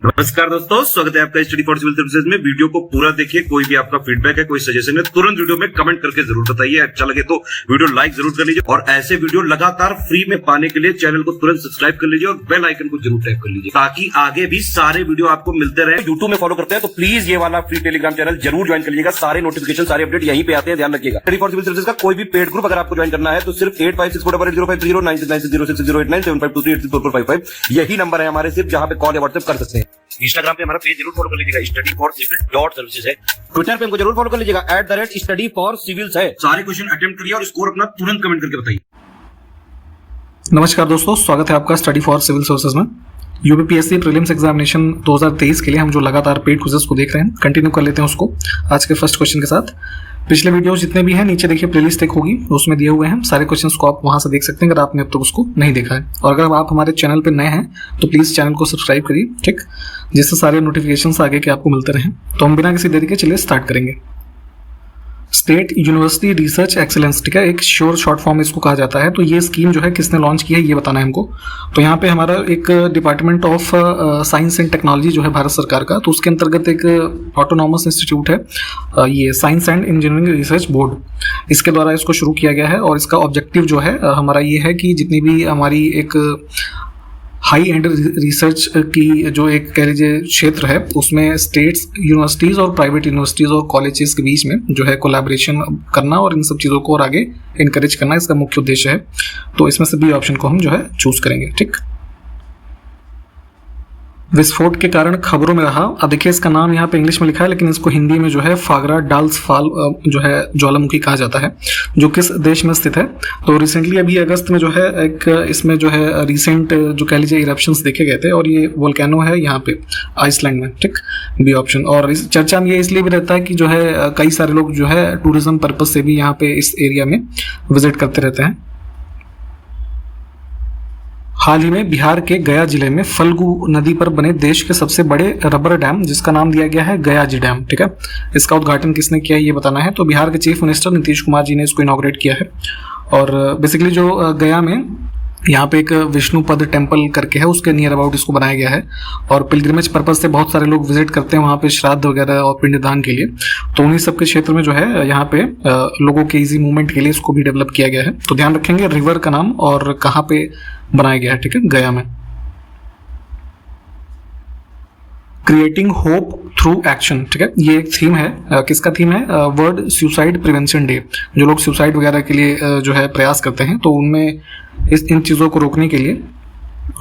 नमस्कार दोस्तों, स्वागत है आपका स्टडी फॉर सिविल सर्विसेज में। वीडियो को पूरा देखिए। कोई भी आपका फीडबैक है, कोई सजेशन है, तुरंत वीडियो में कमेंट करके जरूर बताइए। अच्छा लगे तो वीडियो लाइक जरूर कर लीजिए और ऐसे वीडियो लगातार फ्री में पाने के लिए चैनल को तुरंत सब्सक्राइब कर लीजिए और बेल आइकन को जरूर टैप कर लीजिए ताकि आगे भी सारे वीडियो आपको मिलते रहे। यूट्यूब में फॉलो करते हैं तो प्लीज ये वाला फ्री टेलीग्राम चैनल जरूर ज्वाइन कर लीजिएगा। सारे नोटिफिकेशन, सारे अपडेट यहीं पे आते हैं, ध्यान रखिएगा। स्टडी फॉर सिविल सर्विसेज का कोई भी पेड ग्रुप अगर आपको ज्वाइन करना है तो सिर्फ 856480560660897523860445 यही नंबर है हमारे, सिर्फ जहां पे कॉल या व्हाट्सएप कर सकते हैं। इंस्टाग्राम पे हमारा पेज जरूर फॉलो कर लीजिएगा, studyforcivil.services है। ट्विटर पे हमको जरूर फॉलो कर लीजिएगा, @studyforcivils है। सारे क्वेश्चन अटेम्प्ट करिए और स्कोर अपना तुरंत कमेंट करके बताइए। नमस्कार दोस्तों, स्वागत है आपका स्टडी फॉर सिविल सर्विसेज में। यूपीपीएससी प्रीलिम्स एग्जामिनेशन 2023 के लिए हम जो लगातार पेड क्विज़ेस को देख रहे हैं, कंटिन्यू कर लेते हैं उसको आज के फर्स्ट क्वेश्चन के साथ। पिछले वीडियो जितने भी हैं नीचे देखिए प्लेलिस्ट एक होगी, उसमें दिए हुए हैं सारे क्वेश्चंस को, आप वहां से देख सकते हैं अगर आपने अब तक उसको नहीं देखा है। और अगर आप हमारे चैनल पर नए हैं तो प्लीज़ चैनल को सब्सक्राइब करिए, ठीक, जिससे सारे नोटिफिकेशंस आगे के आपको मिलते रहें। तो हम बिना किसी देरी के चलिए स्टार्ट करेंगे। स्टेट यूनिवर्सिटी रिसर्च एक्सीलेंस, ठीक है, एक श्योर शॉर्ट फॉर्म इसको कहा जाता है। तो ये स्कीम जो है किसने लॉन्च की है ये बताना है हमको। तो यहाँ पे हमारा एक department of science and technology जो है भारत सरकार का, तो उसके अंतर्गत एक ऑटोनॉमस इंस्टीट्यूट है, ये science and engineering research board, इसके द्वारा इसको शुरू किया गया है। और इसका ऑब्जेक्टिव जो है हमारा ये है कि जितनी भी हमारी एक हाई एंड रिसर्च की जो एक कह लीजिए क्षेत्र है, उसमें स्टेट्स, यूनिवर्सिटीज़ और प्राइवेट यूनिवर्सिटीज़ और कॉलेजेस के बीच में जो है कोलैबोरेशन करना और इन सब चीज़ों को और आगे इनकरेज करना इसका मुख्य उद्देश्य है। तो इसमें से बी ऑप्शन को हम जो है चूज करेंगे, ठीक। विस्फोट के कारण खबरों में रहा, अब देखिए इसका नाम यहाँ पे इंग्लिश में लिखा है लेकिन इसको हिंदी में जो है फागरा डाल्स फाल जो है ज्वालामुखी कहा जाता है, जो किस देश में स्थित है। तो रिसेंटली अभी अगस्त में जो है एक इसमें जो है रिसेंट जो कह लीजिए इरप्शंस देखे गए थे और ये वोल्केनो है यहाँ पे आइसलैंड में, ठीक, बी ऑप्शन। और इस चर्चा में ये इसलिए भी रहता है कि जो है कई सारे लोग जो है टूरिज्म पर्पज से भी यहाँ पे इस एरिया में विजिट करते रहते हैं। हाल ही में बिहार के गया जिले में फल्गु नदी पर बने देश के सबसे बड़े रबर डैम, जिसका नाम दिया गया है गया जी डैम, ठीक है, इसका उद्घाटन किसने किया है ये बताना है। तो बिहार के चीफ मिनिस्टर नीतीश कुमार जी ने इसको इनॉग्रेट किया है। और बेसिकली जो गया में यहाँ पे एक विष्णुपद टेम्पल करके है, उसके नियर अबाउट इसको बनाया गया है और पिलग्रिमेज पर्पज से बहुत सारे लोग विजिट करते हैं वहाँ पे श्राद्ध वगैरह और पिंडदान के लिए। तो उन्हीं सब के क्षेत्र में जो है यहाँ पे लोगों के इजी मूवमेंट के लिए इसको भी डेवलप किया गया है। तो ध्यान रखेंगे रिवर का नाम और कहाँ पे बनाया गया है, ठीक है, गया में। क्रिएटिंग होप थ्रू एक्शन, ठीक है, ये एक थीम है, किसका थीम है, वर्ल्ड सुसाइड प्रिवेंशन डे। जो लोग सुसाइड वगैरह के लिए जो है प्रयास करते हैं तो उनमें इन चीज़ों को रोकने के लिए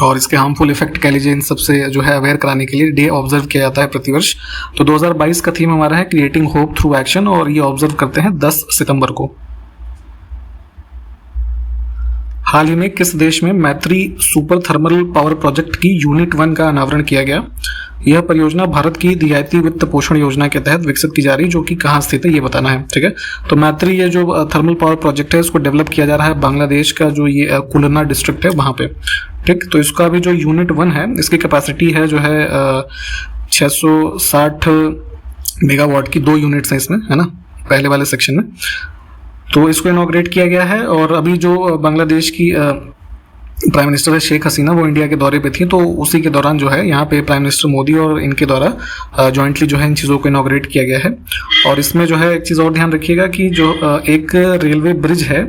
और इसके हार्मफुल इफेक्ट कह लीजिए इन सबसे जो है अवेयर कराने के लिए डे ऑब्जर्व किया जाता है प्रतिवर्ष। तो 2022 का थीम हमारा है क्रिएटिंग होप थ्रू एक्शन और ये ऑब्जर्व करते हैं 10 सितंबर को। हाल ही में किस देश में मैत्री सुपर थर्मल पावर प्रोजेक्ट की यूनिट 1 का अनावरण किया गया। यह परियोजना भारत की रियायती वित्त पोषण योजना के तहत विकसित की जा रही है, जो कि कहाँ स्थित है ये बताना है, ठीक है। तो मैत्री ये जो थर्मल पावर प्रोजेक्ट है इसको डेवलप किया जा रहा है बांग्लादेश का जो ये कुलना डिस्ट्रिक्ट है वहाँ पे, ठीक। तो इसका भी जो यूनिट 1 है इसकी कैपेसिटी है जो है 660 मेगावाट की 2 यूनिट्स हैं इसमें, है ना, पहले वाले सेक्शन में। तो इसको इनॉग्रेट किया गया है और अभी जो बांग्लादेश की प्राइम मिनिस्टर है शेख हसीना, वो इंडिया के दौरे पे थी, तो उसी के दौरान जो है यहाँ पे प्राइम मिनिस्टर मोदी और इनके द्वारा जॉइंटली जो है इन चीज़ों को इनॉग्रेट किया गया है। और इसमें जो है एक चीज़ और ध्यान रखिएगा कि जो एक रेलवे ब्रिज है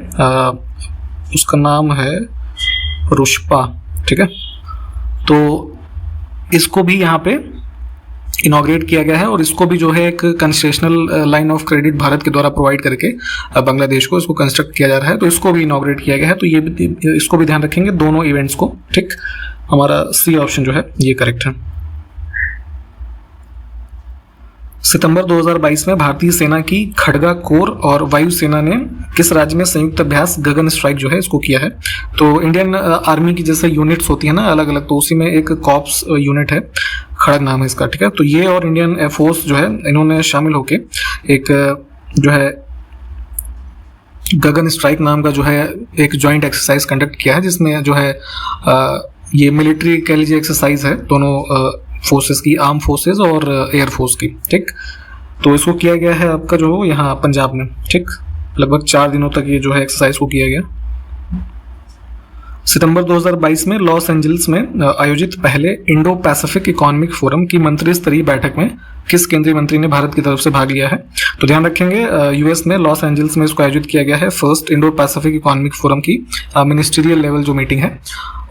उसका नाम है रुष्पा, ठीक है, तो इसको भी यहाँ पे इनॉग्रेट किया गया है और इसको भी जो है एक concessional line of credit Bharat के द्वारा प्रोवाइड करके बांग्लादेश को इसको कंस्ट्रक्ट किया जा रहा है। तो इसको भी इनॉग्रेट किया गया है। तो ये इसको भी ध्यान रखेंगे दोनों इवेंट्स को, ठीक। हमारा सी ऑप्शन जो है ये करेक्ट है। सितंबर 2022 में भारतीय सेना की खड़गा कोर और वायुसेना ने किस राज्य में संयुक्त अभ्यास गगन स्ट्राइक जो है इसको किया है। तो इंडियन आर्मी की जैसे यूनिट्स होती है ना अलग अलग, तो उसी में एक कॉप्स यूनिट है, खड़ग नाम है इसका, ठीक है। तो ये और इंडियन एयरफोर्स जो है इन्होंने शामिल होके एक जो है गगन स्ट्राइक नाम का जो है एक जॉइंट एक्सरसाइज कंडक्ट किया है, जिसमें जो है ये मिलिट्री कह लीजिए एक्सरसाइज है दोनों फोर्सेस की, आर्म फोर्सेस और एयर फोर्स की, ठीक। तो इसको किया गया है आपका जो यहाँ पंजाब में, ठीक। लगभग 4 दिनों तक ये जो है एक्सरसाइज को किया गया। सितंबर 2022 में लॉस एंजल्स में आयोजित पहले इंडो पैसिफिक इकोनॉमिक फोरम की मंत्री स्तरीय बैठक में किस केंद्रीय मंत्री ने भारत की तरफ से भाग लिया है? तो ध्यान रखेंगे, यूएस में लॉस एंजल्स में इसको आयोजित किया गया है, first Indo Pacific economic forum की मिनिस्ट्रियल लेवल जो मीटिंग है,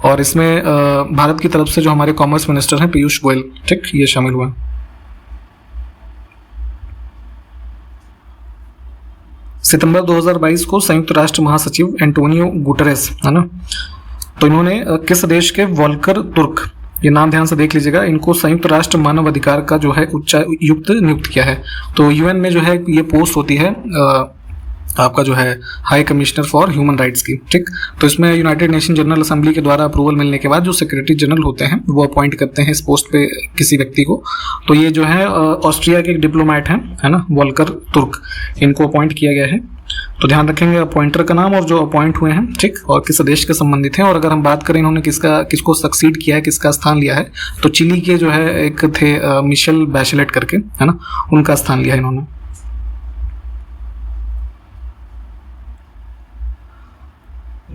और इसमें भारत की तरफ से जो हमारे कॉमर्स मिनिस्टर हैं पीयूष गोयल, ठीक, ये शामिल हुआ। सितंबर 2022 को संयुक्त राष्ट्र महासचिव एंटोनियो गुटेरेस, है ना, तो इन्होंने किस देश के वॉल्कर तुर्क, ये नाम ध्यान से देख लीजिएगा, इनको संयुक्त राष्ट्र मानव अधिकार का जो है उच्चायुक्त नियुक्त किया है। तो यूएन में जो है ये पोस्ट होती है आपका जो है high commissioner for human rights की, ठीक। तो इसमें यूनाइटेड नेशन जनरल असेंबली के द्वारा अप्रूवल मिलने के बाद जो सेक्रेटरी जनरल होते हैं वो अपॉइंट करते हैं इस पोस्ट पे किसी व्यक्ति को। तो ये जो है ऑस्ट्रिया के एक डिप्लोमेट हैं, है ना, वॉल्कर तुर्क, इनको अपॉइंट किया गया है। तो ध्यान रखेंगे अपॉइंटर का नाम और जो अपॉइंट हुए हैं, ठीक, और किस देश के संबंधित हैं। और अगर हम बात करें इन्होंने किसको सक्सीड किया है, किसका स्थान लिया है, तो चिली के जो है एक थे मिशेल बैचेलेट करके, है ना, उनका स्थान लिया है इन्होंने।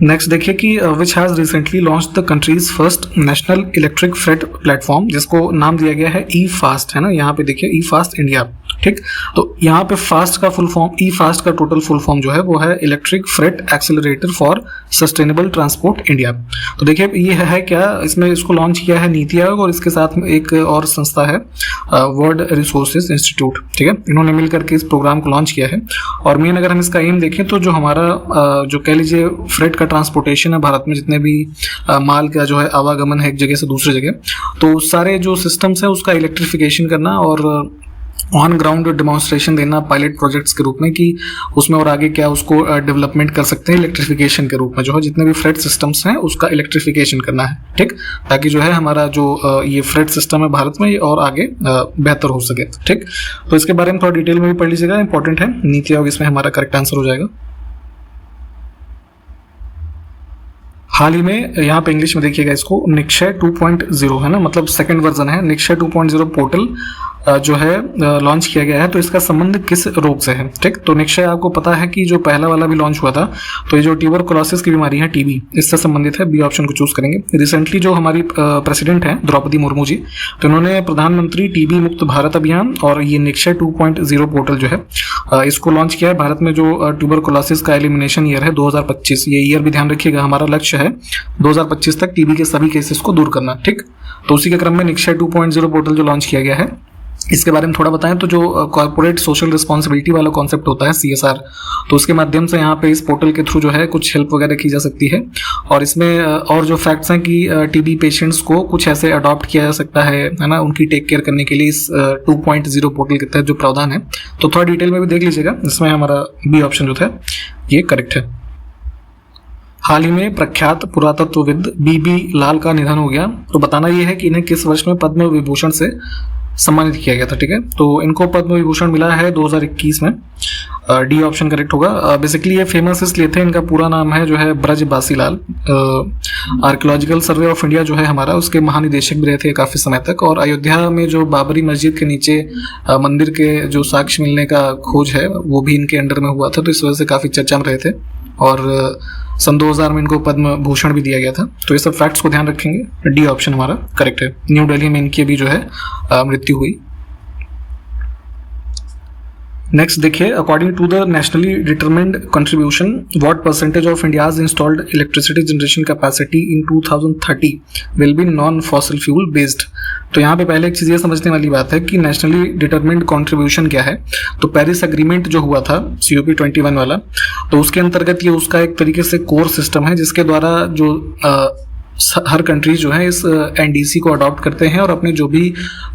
नेक्स्ट देखिए कि which has recently launch the countries first national electric freight platform, जिसको नाम दिया गया है ई फास्ट, है ना, यहाँ पे देखिए ई फास्ट इंडिया, ठीक। तो यहाँ पे फास्ट का फुल फॉर्म, ई फास्ट का टोटल फुल फॉर्म जो है वो है electric freight accelerator for sustainable transport India. तो देखिए ये है क्या, इसमें इसको लॉन्च किया है नीति आयोग और इसके साथ में एक और संस्था है वर्ल्ड रिसोर्सेज इंस्टीट्यूट, ठीक है, इन्होंने मिलकर के इस प्रोग्राम को लॉन्च किया है। और मेन अगर हम इसका एम देखें तो जो हमारा जो कह लीजिए फ्रेट का ट्रांसपोर्टेशन है भारत में, जितने भी माल का जो है आवागमन है एक जगह से दूसरी जगह, तो सारे जो सिस्टम्स हैं उसका इलेक्ट्रिफिकेशन करना और ऑन ग्राउंड डेमोन्स्ट्रेशन देना पायलट प्रोजेक्ट्स के रूप में कि उसमें और आगे क्या उसको डेवलपमेंट कर सकते हैं इलेक्ट्रिफिकेशन के रूप में, जो है जितने भी फ्रेट सिस्टम्स हैं उसका इलेक्ट्रिफिकेशन करना है, ठीक, ताकि जो है हमारा जो ये फ्रेट सिस्टम है भारत में और आगे बेहतर हो सके, ठीक। तो इसके बारे में थोड़ा डिटेल में भी पढ़ लीजिएगा, इंपॉर्टेंट है, नीति आयोग इसमें हमारा करेक्ट आंसर हो जाएगा। हाल ही में यहाँ पे इंग्लिश में देखिएगा इसको निक्षय 2.0, है ना, मतलब सेकंड वर्जन है, निक्षय 2.0 पोर्टल जो है लॉन्च किया गया है। तो इसका संबंध किस रोग से है, ठीक। तो निक्षय आपको पता है कि जो पहला वाला भी लॉन्च हुआ था, तो ये जो ट्यूबरकुलोसिस की बीमारी है टीबी, इससे संबंधित है, बी ऑप्शन को चूज करेंगे। रिसेंटली जो हमारी प्रेसिडेंट हैं द्रौपदी मुर्मू जी, तो इन्होंने प्रधानमंत्री टीबी मुक्त भारत अभियान और ये निक्षय 2.0 पोर्टल जो है इसको लॉन्च किया है। भारत में जो ट्यूबरकुलोसिस का एलिमिनेशन ईयर है 2025, ये ईयर भी ध्यान रखिएगा, हमारा लक्ष्य है 2025 तक टीबी के सभी केसेस को दूर करना, ठीक। तो उसी के क्रम में निक्षय 2.0 पोर्टल जो लॉन्च किया गया है, इसके बारे में थोड़ा बताएं तो जो कॉर्पोरेट सोशल रिस्पॉन्सिबिलिटी वाला कॉन्सेप्ट होता है CSR, तो उसके माध्यम से यहाँ पे इस पोर्टल के थ्रू जो है कुछ हेल्प वगैरह की जा सकती है। और इसमें और जो फैक्ट्स हैं कि टीबी पेशेंट्स को कुछ ऐसे अडॉप्ट किया जा सकता है ना, उनकी टेक केयर करने के लिए इस 2.0 पोर्टल के तहत जो प्रावधान है, तो थोड़ा डिटेल में भी देख लीजिएगा। इसमें हमारा बी ऑप्शन जो था ये करेक्ट है। हाल ही में प्रख्यात पुरातत्वविद BB लाल का निधन हो गया। तो बताना ये है कि इन्हें किस वर्ष में पद्म विभूषण से सम्मानित किया गया था, ठीक है। तो इनको पद्म विभूषण मिला है 2021 में, डी ऑप्शन करेक्ट होगा। बेसिकली ये फेमस इसलिए थे, इनका पूरा नाम है जो है Braj Basi Lal. Archaeological survey of India जो है हमारा, उसके महानिदेशक भी रहे थे काफ़ी समय तक। और अयोध्या में जो बाबरी मस्जिद के नीचे मंदिर के जो साक्ष्य मिलने का खोज है वो भी इनके अंडर में हुआ था, तो इस वजह से काफ़ी चर्चा में रहे थे। और सन 2000 में इनको पद्म भूषण भी दिया गया था। तो ये सब फैक्ट्स को ध्यान रखेंगे, डी ऑप्शन हमारा करेक्ट है। न्यू दिल्ली में इनकी भी जो है मृत्यु हुई। नेक्स्ट देखिए, according to the nationally determined contribution, what percentage of India's installed electricity generation capacity in 2030 will be non fossil fuel based. तो यहाँ पे पहले एक चीज़ ये समझने वाली बात है कि नेशनली डिटरमिन्ड कंट्रीब्यूशन क्या है। तो पेरिस एग्रीमेंट जो हुआ था COP21 वाला, तो उसके अंतर्गत ये उसका एक तरीके से कोर सिस्टम है जिसके द्वारा जो हर कंट्रीज जो है इस NDC को अडॉप्ट करते हैं और अपने जो भी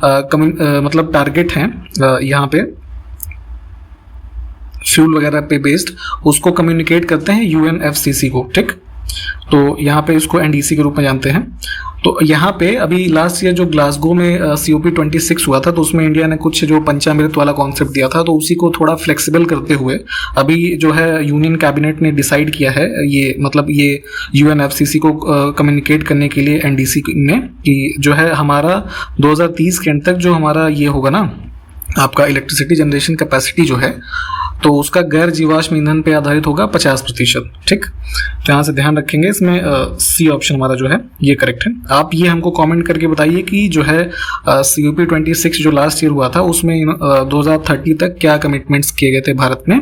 मतलब टारगेट हैं यहाँ पे फ्यूल वगैरह पे बेस्ड, उसको कम्युनिकेट करते हैं UNFCCC को, ठीक। तो यहाँ पे इसको NDC के रूप में जानते हैं। तो यहाँ पे अभी लास्ट ईयर जो ग्लासगो में COP26 हुआ था, तो उसमें इंडिया ने कुछ जो पंचामृत वाला कॉन्सेप्ट दिया था, तो उसी को थोड़ा फ्लेक्सिबल करते हुए अभी जो है यूनियन कैबिनेट ने डिसाइड किया है, ये मतलब ये UNFCCC को कम्युनिकेट करने के लिए NDC में, कि जो है हमारा 2030 के अंत तक जो हमारा ये होगा ना आपका इलेक्ट्रिसिटी जनरेशन कैपेसिटी जो है, तो उसका गैर जीवाश्म ईंधन पे आधारित होगा 50%। ठीक, तो यहाँ से ध्यान रखेंगे, इसमें सी ऑप्शन हमारा जो है ये करेक्ट है। आप ये हमको कमेंट करके बताइए कि जो है COP26 जो लास्ट ईयर हुआ था उसमें 2030 तक क्या कमिटमेंट्स किए गए थे भारत में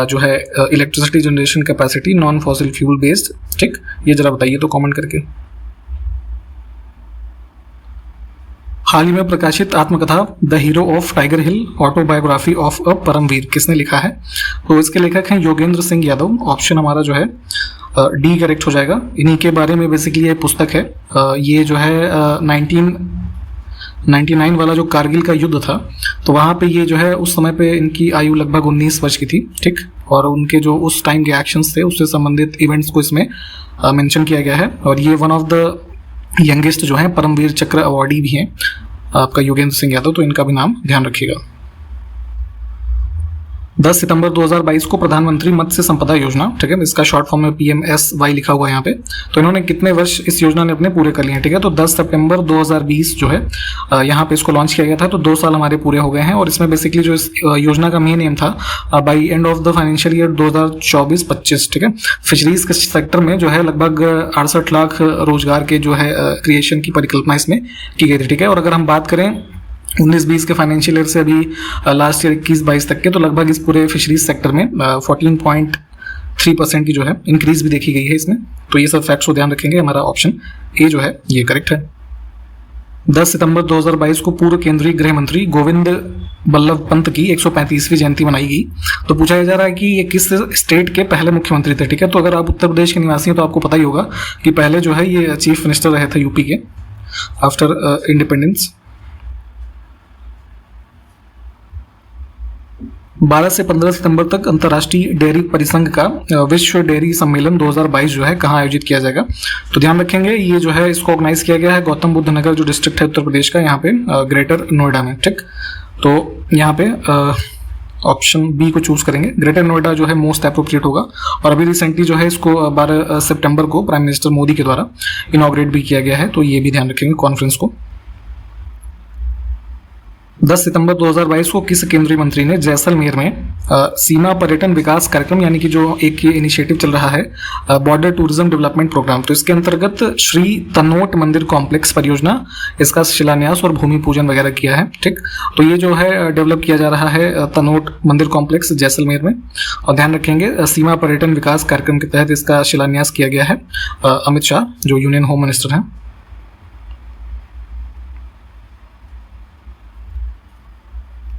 जो है electricity generation capacity non fossil fuel based. ठीक, ये जरा बताइए तो कमेंट करके। हाल ही में प्रकाशित आत्मकथा the hero of Tiger Hill autobiography of a Paramvir किसने लिखा है? तो इसके लेखक हैं योगेंद्र सिंह यादव। ऑप्शन हमारा जो है डी करेक्ट हो जाएगा। इन्हीं के बारे में बेसिकली ये पुस्तक है। ये जो है 1999 वाला जो कारगिल का युद्ध था, तो वहाँ पे ये जो है उस समय पे इनकी आयु लगभग 19 वर्ष की थी। ठीक, और उनके जो उस टाइम के एक्शंस थे उससे संबंधित इवेंट्स को इसमें मेंशन किया गया है। और ये वन ऑफ द यंगेस्ट जो है परमवीर चक्र अवार्डी भी हैं आपका योगेंद्र सिंह यादव, तो इनका भी नाम ध्यान रखिएगा। 10 सितंबर 2022 को प्रधानमंत्री मत्स्य संपदा योजना, ठीक है, इसका शॉर्ट फॉर्म में PMSY लिखा हुआ है यहाँ पे, तो इन्होंने कितने वर्ष इस योजना ने अपने पूरे कर लिए हैं? ठीक है, तो 10 सितंबर 2020 जो है यहाँ पे इसको लॉन्च किया गया था, तो 2 साल हमारे पूरे हो गए हैं। और इसमें बेसिकली जो इस योजना का मेन एम था by end of the financial year 2024-25, ठीक है, फिशरीज के सेक्टर में जो है लगभग 68 लाख रोजगार के जो है क्रिएशन की परिकल्पना इसमें की गई थी। ठीक है, और अगर हम बात करें 19-20 के फाइनेंशियल ईयर से अभी लास्ट ईयर 21-22 तक के, तो लगभग इस पूरे फिशरीज सेक्टर में 14.3% की जो है इंक्रीज भी देखी गई है इसमें। तो ये सब फैक्ट्स को ध्यान रखेंगे। हमारा ऑप्शन ए जो है ये करेक्ट है। 10 सितंबर 2022 को पूर्व केंद्रीय गृह मंत्री गोविंद बल्लभ पंत की 135वीं जयंती मनाई गई। तो पूछा जा रहा है कि ये किस स्टेट के पहले मुख्यमंत्री थे? ठीक है, तो अगर आप उत्तर प्रदेश के निवासी हैं तो आपको पता ही होगा कि पहले जो है ये चीफ मिनिस्टर रहे थे यूपी के आफ्टर इंडिपेंडेंस। 12 से 15 सितंबर तक अंतर्राष्ट्रीय डेयरी परिसंघ का विश्व डेयरी सम्मेलन 2022 जो है कहाँ आयोजित किया जाएगा? तो ध्यान रखेंगे, ये जो है इसको ऑर्गेनाइज किया गया है गौतम बुद्ध नगर जो डिस्ट्रिक्ट है उत्तर प्रदेश का, यहाँ पे ग्रेटर नोएडा में। ठीक, तो यहाँ पे ऑप्शन बी को चूज करेंगे। ग्रेटर नोएडा जो है मोस्ट अप्रोप्रिएट होगा। और अभी रिसेंटली जो है इसको 12 सितंबर को प्राइम मिनिस्टर मोदी के द्वारा इनॉग्रेट भी किया गया है, तो ये भी ध्यान रखेंगे कॉन्फ्रेंस को। 10 सितंबर 2022 को किस केंद्रीय मंत्री ने जैसलमेर में सीमा पर्यटन विकास कार्यक्रम, यानी कि जो एक ये इनिशिएटिव चल रहा है बॉर्डर टूरिज्म डेवलपमेंट प्रोग्राम, तो इसके अंतर्गत श्री तनोट मंदिर कॉम्प्लेक्स परियोजना, इसका शिलान्यास और भूमि पूजन वगैरह किया है। ठीक, तो ये जो है डेवलप किया जा रहा है तनोट मंदिर कॉम्प्लेक्स जैसलमेर में। और ध्यान रखेंगे सीमा पर्यटन विकास कार्यक्रम के तहत इसका शिलान्यास किया गया है अमित शाह जो यूनियन होम मिनिस्टर हैं।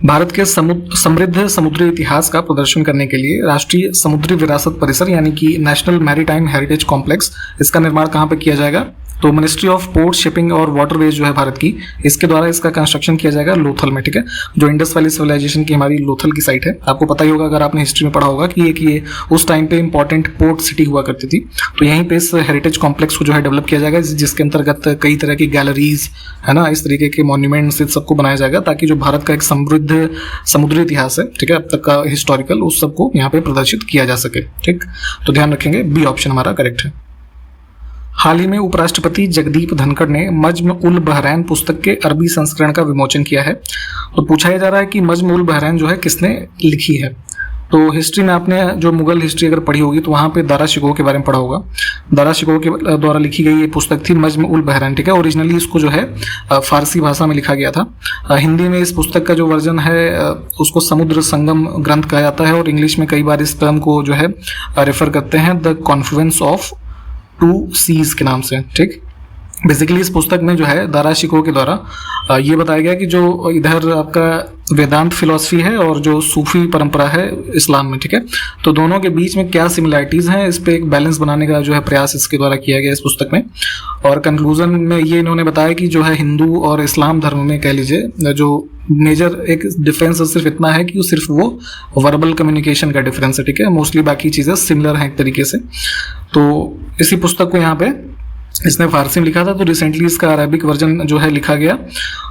भारत के समृद्ध समुद्री इतिहास का प्रदर्शन करने के लिए राष्ट्रीय समुद्री विरासत परिसर यानी कि नेशनल मैरीटाइम हेरिटेज कॉम्प्लेक्स, इसका निर्माण कहाँ पे किया जाएगा? तो मिनिस्ट्री ऑफ पोर्ट शिपिंग और वाटरवेज जो है भारत की, इसके द्वारा इसका कंस्ट्रक्शन किया जाएगा लोथल में। ठीक है, जो इंडस वैली सिविलाइजेशन की हमारी लोथल की साइट है, आपको पता ही होगा अगर आपने हिस्ट्री में पढ़ा होगा कि ये उस टाइम पे इंपॉर्टेंट पोर्ट सिटी हुआ करती थी। तो यहीं पे इस हेरिटेज कॉम्प्लेक्स को जो है डेवलप किया जाएगा, जिसके अंतर्गत कई तरह की गैलरीज है ना, इस तरीके के मॉन्यूमेंट्स इस सबको बनाया जाएगा, ताकि जो भारत का एक समृद्ध समुद्री इतिहास है, ठीक है, अब तक का हिस्टोरिकल, उस सबको यहाँ पे प्रदर्शित किया जा सके। ठीक, तो ध्यान रखेंगे बी ऑप्शन हमारा करेक्ट है। हाल ही में उपराष्ट्रपति जगदीप धनखड़ ने मज्म उल बहरैन पुस्तक के अरबी संस्करण का विमोचन किया है। तो पूछा जा रहा है कि मज्म उल बहरैन जो है किसने लिखी है? तो हिस्ट्री में आपने जो मुगल हिस्ट्री अगर पढ़ी होगी तो वहाँ पे दारा शिकोह के बारे में पढ़ा होगा। दारा शिकोह के द्वारा लिखी गई ये पुस्तक थी मज्म उल बहरैन। ठीक है, ओरिजिनली इसको जो है फारसी भाषा में लिखा गया था। हिंदी में इस पुस्तक का जो वर्जन है उसको समुद्र संगम ग्रंथ कहा जाता है, और इंग्लिश में कई बार इस टर्म को जो है रेफर करते हैं द कॉन्फ्लुएंस ऑफ 2 सीज के नाम से। ठीक, बेसिकली इस पुस्तक में जो है दारा शिकोह के द्वारा ये बताया गया कि जो इधर आपका वेदांत फिलॉसफी है और जो सूफी परंपरा है इस्लाम में, ठीक है, तो दोनों के बीच में क्या सिमिलैरिटीज़ हैं, इस पे एक बैलेंस बनाने का जो है प्रयास इसके द्वारा किया गया इस पुस्तक में। और कंक्लूजन में ये इन्होंने बताया कि जो है हिंदू और इस्लाम धर्म में कह लीजिए जो मेजर एक डिफरेंस सिर्फ इतना है कि सिर्फ वो वर्बल कम्युनिकेशन का डिफरेंस है। ठीक है, मोस्टली बाकी चीज़ें सिमिलर हैं एक तरीके से। तो इसी पुस्तक को यहाँ पे इसने फारसी में लिखा था, तो रिसेंटली इसका अरेबिक वर्जन जो है लिखा गया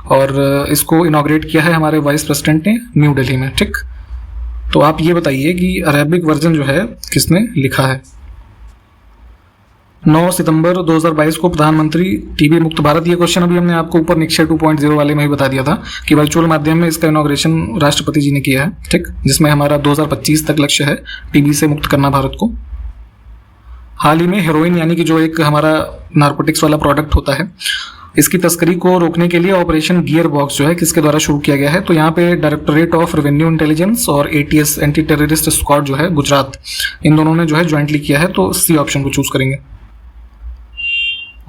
और इसको इनॉग्रेट किया है हमारे वाइस प्रेसिडेंट ने न्यू दिल्ली में। ठीक, तो आप ये बताइए कि अरेबिक वर्जन जो है किसने लिखा है? 9 सितंबर 2022 को प्रधानमंत्री टीबी मुक्त भारत, ये क्वेश्चन अभी हमने आपको ऊपर निक्षय 2.0 वाले में भी बता दिया था कि वर्चुअल माध्यम में इसका इनॉग्रेशन राष्ट्रपति जी ने किया है, ठीक, जिसमें हमारा 2025 तक लक्ष्य है टीबी से मुक्त करना भारत को। हाल ही में हेरोइन यानी कि जो एक हमारा नार्कोटिक्स वाला प्रोडक्ट होता है, इसकी तस्करी को रोकने के लिए ऑपरेशन गियर बॉक्स जो है किसके द्वारा शुरू किया गया है, तो यहाँ पे डायरेक्टोरेट ऑफ रेवेन्यू इंटेलिजेंस और एटीएस एंटी टेररिस्ट स्क्वाड जो है गुजरात, इन दोनों ने जो है ज्वाइंटली किया है, तो सी ऑप्शन को चूज करेंगे।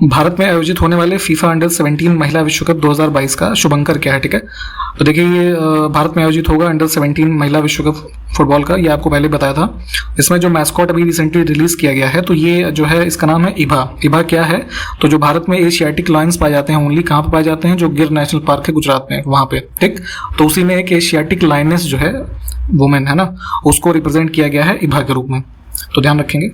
भारत में आयोजित होने वाले फीफा अंडर 17 महिला विश्व कप 2022 का शुभंकर क्या है, ठीक है। तो देखिए ये भारत में आयोजित होगा अंडर 17 महिला विश्व कप फुटबॉल का, ये आपको पहले बताया था। इसमें जो मैस्कॉट अभी रिसेंटली रिलीज किया गया है, तो ये जो है इसका नाम है इभा। इभा क्या है, तो जो भारत में एशियाटिक लायंस पाए जाते हैं, ओनली कहाँ पे पाए जाते हैं, जो गिर नेशनल पार्क है गुजरात में, वहाँ पे, ठीक। तो उसी में एक एशियाटिक लायनेस जो है वुमेन है ना, उसको रिप्रेजेंट किया गया है इभा के रूप में, तो ध्यान रखेंगे।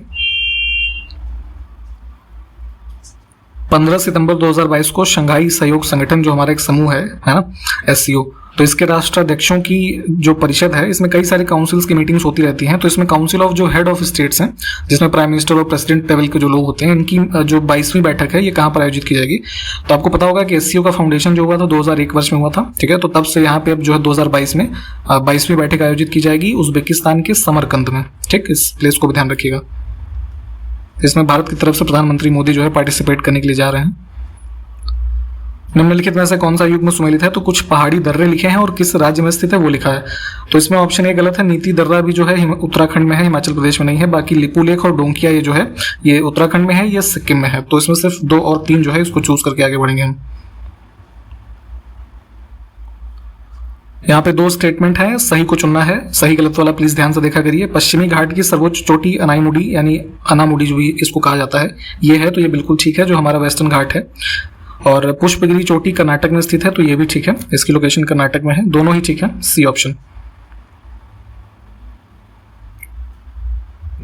15 सितंबर 2022 को शंघाई सहयोग संगठन जो हमारा एक समूह है ना, SCO, तो इसके राष्ट्राध्यक्षों की जो परिषद है, इसमें कई सारे काउंसिल्स की मीटिंग्स होती रहती हैं। तो इसमें काउंसिल ऑफ जो हेड ऑफ स्टेट्स हैं, जिसमें प्राइम मिनिस्टर और प्रेसिडेंट लेवल के जो लोग होते हैं, इनकी जो 22वीं बैठक है, ये कहाँ पर आयोजित की जाएगी। तो आपको पता होगा कि SCO का फाउंडेशन जो हुआ था 2001 वर्ष में हुआ था, ठीक है। तो तब से यहाँ पे अब जो है 2022 में 22वीं बैठक आयोजित की जाएगी उज्बेकिस्तान के समरकंद में, ठीक। इस प्लेस को भी ध्यान रखिएगा। इसमें भारत की तरफ से प्रधानमंत्री मोदी जो है पार्टिसिपेट करने के लिए जा रहे हैं। निम्नलिखित में से कौन सा युग्म सुमेलित है, तो कुछ पहाड़ी दर्रे लिखे हैं और किस राज्य में स्थित है वो लिखा है। तो इसमें ऑप्शन ए गलत है, नीति दर्रा भी जो है उत्तराखंड में है, हिमाचल प्रदेश में नहीं है। बाकी लिपू लेक और डोंकिया ये जो है ये उत्तराखंड में है, ये सिक्किम में है। तो इसमें सिर्फ 2 और 3 जो है इसको चूज करके आगे बढ़ेंगे हम। यहाँ पे 2 स्टेटमेंट है, सही को चुनना है, सही गलत वाला प्लीज ध्यान से देखा करिए। पश्चिमी घाट की सर्वोच्च चोटी अनाईमुडी यानी अनामुडी जो भी इसको कहा जाता है, ये है, तो ये बिल्कुल ठीक है, जो हमारा वेस्टर्न घाट है। और पुष्पगिरी चोटी कर्नाटक में स्थित है, तो ये भी ठीक है, इसकी लोकेशन कर्नाटक में है, दोनों ही ठीक है, सी ऑप्शन।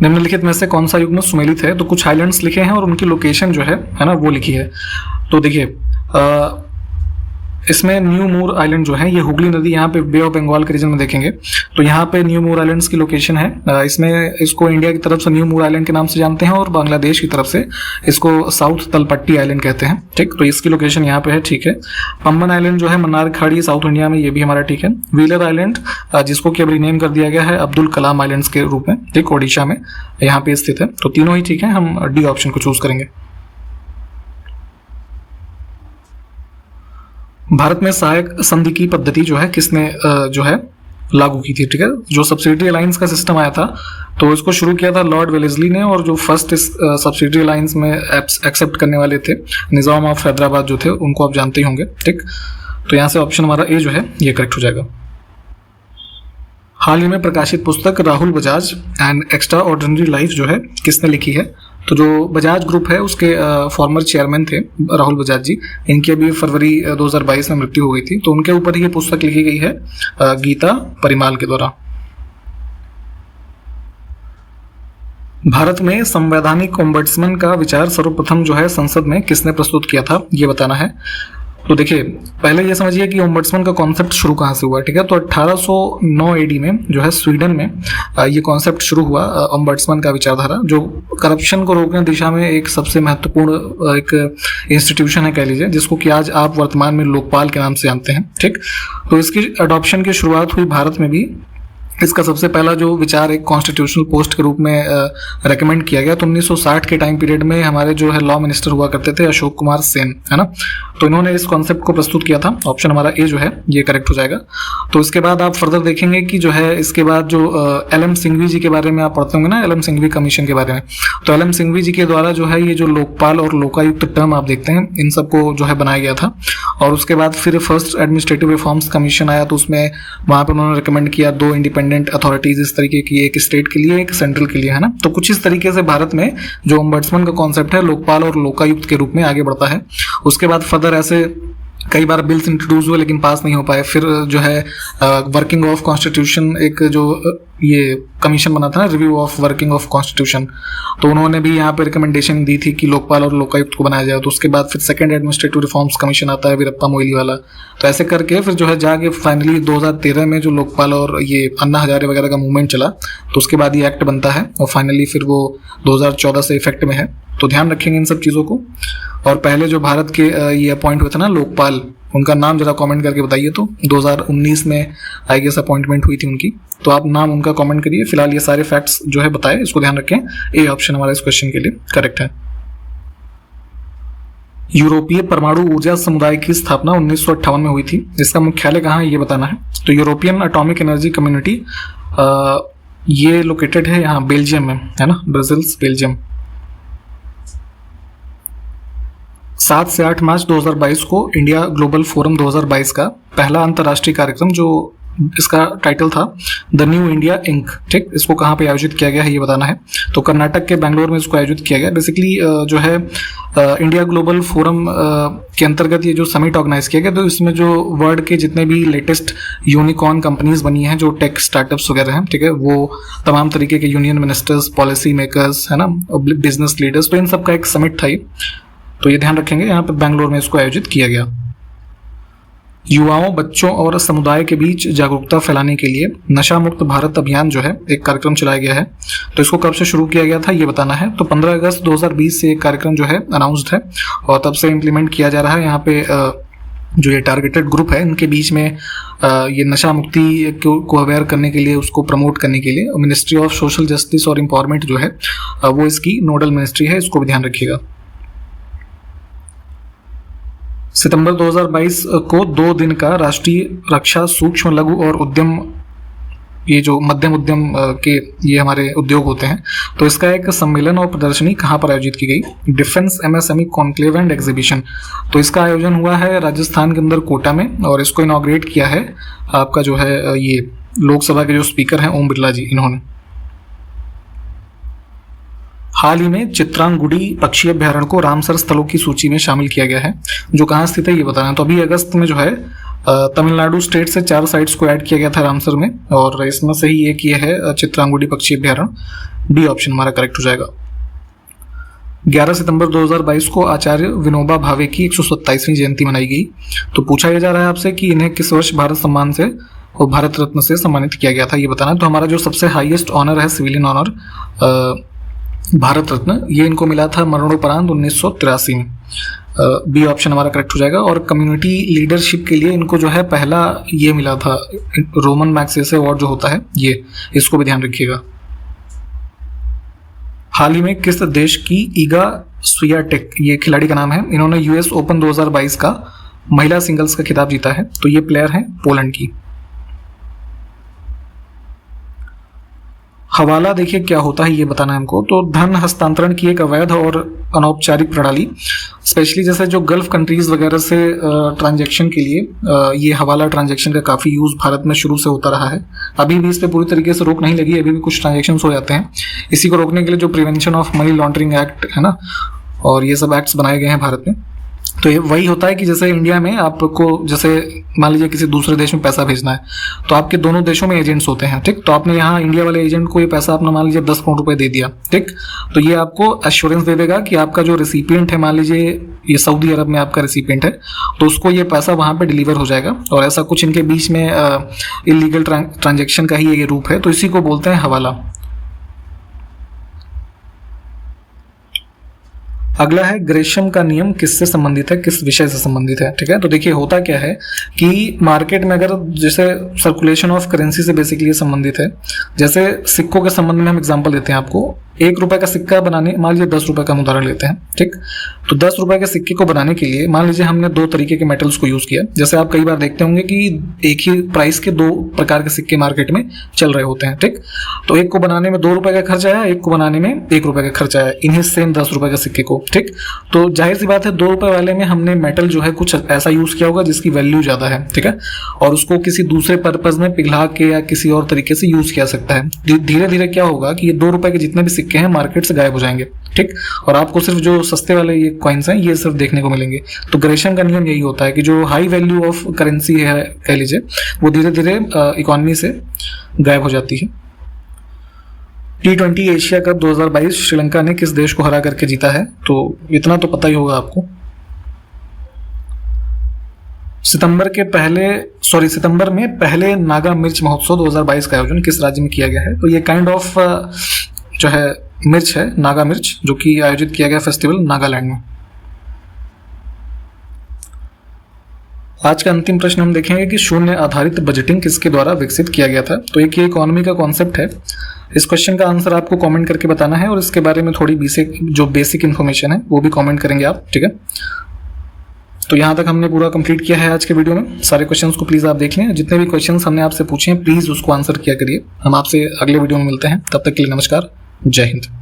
निम्नलिखित में से कौन सा युग्म सुमेलित है, तो कुछ आइलैंड्स लिखे हैं और उनकी लोकेशन जो है ना वो लिखी है। तो देखिए इसमें न्यू मूर आइलैंड जो है, ये हुगली नदी यहाँ पे बे ऑफ बंगाल के रीजन में देखेंगे, तो यहाँ पे न्यू मूर आइलैंड्स की लोकेशन है। इसमें इसको इंडिया की तरफ से न्यू मूर आइलैंड के नाम से जानते हैं और बांग्लादेश की तरफ से इसको साउथ तलपट्टी आइलैंड कहते हैं, ठीक। तो इसकी लोकेशन यहाँ पे है, ठीक है। पंबन आइलैंड जो है मन्नार खाड़ी साउथ इंडिया में, ये भी हमारा ठीक है। व्हीलर आइलैंड जिसको कि अब रिनेम कर दिया गया है अब्दुल कलाम आइलैंड्स के रूप में, ठीक, ओडिशा में यहाँ पे स्थित है। तो तीनों ही ठीक है, हम डी ऑप्शन को चूज करेंगे। भारत में सहायक संधि की पद्धति जो है किसने जो है लागू की थी, ठीक है। जो सब्सिडियरी अलायंस का सिस्टम आया था, तो इसको शुरू किया था लॉर्ड वेलेस्ली ने, और जो फर्स्ट इस सब्सिडियरी अलायंस में एक्सेप्ट करने वाले थे निजाम ऑफ हैदराबाद जो थे, उनको आप जानते ही होंगे, ठीक। तो यहाँ से ऑप्शन हमारा ए जो है ये करेक्ट हो जाएगा। हाल ही में प्रकाशित पुस्तक Rahul Bajaj and extra ordinary life जो है किसने लिखी है, तो जो बजाज ग्रुप है उसके फॉर्मर चेयरमैन थे राहुल बजाज जी, इनकी अभी फरवरी 2022 में मृत्यु हो गई थी, तो उनके ऊपर ही ये पुस्तक लिखी गई है गीता परिमाल के द्वारा। भारत में संवैधानिक ओम्बड्समैन का विचार सर्वप्रथम जो है संसद में किसने प्रस्तुत किया था, ये बताना है। तो देखिए पहले ये समझिए कि ओम्बड्समैन का कॉन्सेप्ट शुरू कहाँ से हुआ, ठीक है। तो 1809 एडी में जो है स्वीडन में ये कॉन्सेप्ट शुरू हुआ ओम्बड्समैन का विचारधारा, जो करप्शन को रोकने दिशा में एक सबसे महत्वपूर्ण एक इंस्टीट्यूशन है कह लीजिए, जिसको कि आज आप वर्तमान में लोकपाल के नाम से जानते हैं, ठीक। तो इसकी अडॉप्शन की शुरुआत हुई भारत में भी। इसका सबसे पहला जो विचार एक कॉन्स्टिट्यूशनल पोस्ट के रूप में रेकमेंड किया गया, तो 1960 के टाइम पीरियड में हमारे जो है लॉ मिनिस्टर हुआ करते थे अशोक कुमार सेन, है ना। तो इन्होंने इस कॉन्सेप्ट को प्रस्तुत किया था, ऑप्शन हमारा ए जो है ये करेक्ट हो जाएगा। तो इसके बाद आप फर्दर देखेंगे कि जो है इसके बाद जो LM सिंघवी जी के बारे में आप पढ़ते होंगे ना, LM सिंघवी कमीशन के बारे में, तो LM सिंघवी जी के द्वारा जो है ये जो लोकपाल और लोकायुक्त टर्म आप देखते हैं, इन सबको जो है बनाया गया था। और उसके बाद फिर फर्स्ट एडमिनिस्ट्रेटिव रिफॉर्म्स कमीशन आया, तो उसमें वहाँ पर उन्होंने रिकमेंड किया 2 इंडिपेंडेंट अथॉरिटीज इस तरीके की, एक स्टेट के लिए एक सेंट्रल के लिए, है ना। तो कुछ इस तरीके से भारत में जो ओम्बड्समैन का कॉन्सेप्ट है लोकपाल और लोकायुक्त के रूप में आगे बढ़ता है। उसके बाद फर्दर ऐसे कई बार बिल्स इंट्रोड्यूस हुए लेकिन पास नहीं हो पाए। फिर जो है वर्किंग ऑफ कॉन्स्टिट्यूशन एक जो ये कमीशन बना था ना, review of working of constitution, तो उन्होंने भी यहाँ पे रिकमेंडेशन दी थी कि लोकपाल और लोकायुक्त को बनाया जाए। तो उसके बाद फिर सेकंड एडमिनिस्ट्रेटिव रिफॉर्म्स कमीशन आता है, वीरप्पा मोइली वाला। तो ऐसे करके फिर जो है जाके फाइनली 2013 में जो लोकपाल और ये अन्ना हजारे वगैरह का मूवमेंट चला, तो उसके बाद ये एक्ट बनता है और फाइनली फिर वो 2014 से इफेक्ट में है। तो ध्यान रखेंगे इन सब चीज़ों को। और पहले जो भारत के ये अपॉइंट हुए थे ना लोकपाल, उनका नाम जरा कमेंट करके बताइए। तो 2019 में आई गेस अपॉइंटमेंट हुई थी उनकी, तो आप नाम उनका कमेंट करिए। फिलहाल ये सारे फैक्ट्स जो है बताए, इसको ध्यान रखें। ए ऑप्शन हमारा इस क्वेश्चन के लिए करेक्ट है। यूरोपीय परमाणु ऊर्जा समुदाय की स्थापना 1958 में हुई थी। इसका मुख्यालय कहाँ है ये बताना है। तो यूरोपियन एटॉमिक एनर्जी कम्युनिटी ये लोकेटेड है यहाँ बेल्जियम में, है ना, ब्रसेल्स बेल्जियम। 7 से 8 मार्च 2022 को इंडिया ग्लोबल फोरम 2022 का पहला अंतर्राष्ट्रीय कार्यक्रम, जो इसका टाइटल था द न्यू इंडिया इंक, ठीक, इसको कहाँ पे आयोजित किया गया है ये बताना है। तो कर्नाटक के बेंगलोर में इसको आयोजित किया गया। बेसिकली जो है इंडिया ग्लोबल फोरम के अंतर्गत ये जो समिट ऑर्गेनाइज किया गया, तो इसमें जो वर्ल्ड के जितने भी लेटेस्ट यूनिकॉर्न कंपनीज बनी हैं, जो टेक स्टार्टअप्स वगैरह हैं, ठीक है, वो तमाम तरीके के यूनियन मिनिस्टर्स, पॉलिसी मेकर्स, है ना, बिजनेस लीडर्स, तो इन सब का एक समिट था ये। तो ये ध्यान रखेंगे, यहाँ पे बेंगलोर में इसको आयोजित किया गया। युवाओं, बच्चों और समुदाय के बीच जागरूकता फैलाने के लिए नशा मुक्त भारत अभियान जो है एक कार्यक्रम चलाया गया है। तो इसको कब से शुरू किया गया था ये बताना है। तो 15 अगस्त 2020 से एक कार्यक्रम जो है अनाउंस्ड है और तब से इम्प्लीमेंट किया जा रहा है। यहाँ पे जो ये टारगेटेड ग्रुप है, इनके बीच में ये नशा मुक्ति को अवेयर करने के लिए, उसको प्रमोट करने के लिए मिनिस्ट्री ऑफ सोशल जस्टिस और एम्पावरमेंट जो है वो इसकी नोडल मिनिस्ट्री है, इसको भी ध्यान रखिएगा। सितंबर 2022 को 2 दिन का राष्ट्रीय रक्षा सूक्ष्म लघु और उद्यम, ये जो मध्यम उद्यम के ये हमारे उद्योग होते हैं, तो इसका एक सम्मेलन और प्रदर्शनी कहाँ पर आयोजित की गई? Defence MSME conclave and exhibition. तो इसका आयोजन हुआ है राजस्थान के अंदर कोटा में और इसको इनॉग्रेट किया है आपका जो है ये लोकसभा के जो स्पीकर हैं ओम बिरला जी, इन्होंने। हाल ही में चित्रांगुडी पक्षी अभ्यारण्य को रामसर स्थलों की सूची में शामिल किया गया है, जो कहाँ स्थित है ये बताना है। तो अभी अगस्त में जो है तमिलनाडु स्टेट से 4 साइट्स को ऐड किया गया था रामसर में, और इसमें से ही एक ये है चित्रांगुडी पक्षी अभ्यारण्य। डी ऑप्शन हमारा करेक्ट हो जाएगा। 11 सितंबर 2022 को आचार्य विनोबा भावे की 127वीं जयंती मनाई गई। तो पूछा यह जा रहा है आपसे कि इन्हें किस वर्ष भारत सम्मान से और भारत रत्न से सम्मानित किया गया था ये बताना है। तो हमारा जो सबसे हाईएस्ट ऑनर है, सिविलियन ऑनर भारत रत्न, ये इनको मिला था मरणोपरांत 1983 में। बी ऑप्शन हमारा करेक्ट हो जाएगा। और कम्युनिटी लीडरशिप के लिए इनको जो है पहला ये मिला था रोमन मैग्सेसे अवार्ड जो होता है ये, इसको भी ध्यान रखिएगा। हाल ही में किस देश की ईगा स्वियाटेक, ये खिलाड़ी का नाम है, इन्होंने यूएस ओपन 2022 का महिला सिंगल्स का खिताब जीता है। तो ये प्लेयर है पोलैंड की। हवाला देखिए क्या होता है ये बताना है हमको। तो धन हस्तांतरण की एक अवैध और अनौपचारिक प्रणाली, स्पेशली जैसे जो गल्फ कंट्रीज वगैरह से ट्रांजैक्शन के लिए ये हवाला ट्रांजैक्शन का काफ़ी यूज़ भारत में शुरू से होता रहा है। अभी भी इस पर पूरी तरीके से रोक नहीं लगी, अभी भी कुछ ट्रांजैक्शंस हो जाते हैं। इसी को रोकने के लिए जो prevention of money laundering act है ना, और ये सब एक्ट्स बनाए गए हैं भारत में। तो ये वही होता है कि जैसे इंडिया में आपको, जैसे मान लीजिए किसी दूसरे देश में पैसा भेजना है, तो आपके दोनों देशों में एजेंट्स होते हैं, ठीक। तो आपने यहाँ इंडिया वाले एजेंट को ये पैसा आपने मान लीजिए 10 करोड़ रुपए दे दिया, ठीक। तो ये आपको एश्योरेंस दे देगा कि आपका जो रिसिपिएंट है, मान लीजिए ये सऊदी अरब में आपका रिसिपिएंट है, तो उसको ये पैसा वहाँ पे डिलीवर हो जाएगा। और ऐसा कुछ इनके बीच में इलीगल ट्रांजेक्शन का ही ये रूप है, तो इसी को बोलते हैं हवाला। अगला है ग्रेशम का नियम किससे संबंधित है, किस विषय से संबंधित है, ठीक है। तो देखिए होता क्या है कि मार्केट में अगर जैसे सर्कुलेशन ऑफ करेंसी से बेसिकली संबंधित है। जैसे सिक्कों के संबंध में हम एग्जांपल देते हैं आपको। 1 रुपए का सिक्का बनाने, मान लीजिए 10 रुपए का हम उदाहरण लेते हैं, ठीक। तो 10 रुपए के सिक्के को बनाने के लिए मान लीजिए हमने 2 तरीके के मेटल्स को यूज किया। जैसे आप कई बार देखते होंगे कि एक ही प्राइस के 2 प्रकार के सिक्के मार्केट में चल रहे होते हैं, ठीक। तो एक को बनाने में 2 रुपए का खर्च आया, एक को बनाने में 1 रुपए का खर्च आया, इन्हीं सेम 10 रुपए के सिक्के को, ठीक। तो जाहिर सी बात है 2 रुपए वाले में हमने मेटल जो है कुछ ऐसा यूज किया होगा जिसकी वैल्यू ज्यादा है, ठीक है, और उसको किसी दूसरे पर्पज में पिघला के या किसी और तरीके से यूज किया सकता है। धीरे धीरे क्या होगा कि ये 2 रुपए के जितने भी सिक्के हैं मार्केट से गायब हो जाएंगे, ठीक। और आपको सिर्फ जो सस्ते वाले ये कॉइन्स हैं ये सिर्फ देखने को मिलेंगे। तो ग्रेशम का नियम यही होता है कि जो हाई वैल्यू ऑफ करेंसी है कह लीजिए, वो धीरे धीरे इकोनॉमी से गायब हो जाती है। T20 एशिया कप 2022 श्रीलंका ने किस देश को हरा करके जीता है? तो इतना तो पता ही होगा आपको। सितंबर में पहले नागा मिर्च महोत्सव 2022 का आयोजन किस राज्य में किया गया है? तो ये काइंड ऑफ जो है मिर्च है, नागा मिर्च, जो कि आयोजित किया गया फेस्टिवल नागालैंड में। आज का अंतिम प्रश्न हम देखेंगे कि शून्य आधारित बजटिंग किसके द्वारा विकसित किया गया था? तो एक इकोनॉमी का कॉन्सेप्ट है। इस क्वेश्चन का आंसर आपको कमेंट करके बताना है और इसके बारे में थोड़ी बेसिक इन्फॉर्मेशन है वो भी कमेंट करेंगे आप, ठीक है। तो यहाँ तक हमने पूरा कंप्लीट किया है आज के वीडियो में। सारे क्वेश्चंस को प्लीज़ आप देख लें। जितने भी क्वेश्चंस हमने आपसे पूछे हैं प्लीज़ उसको आंसर किया करिए। हम आपसे अगले वीडियो में मिलते हैं, तब तक के लिए नमस्कार, जय हिंद।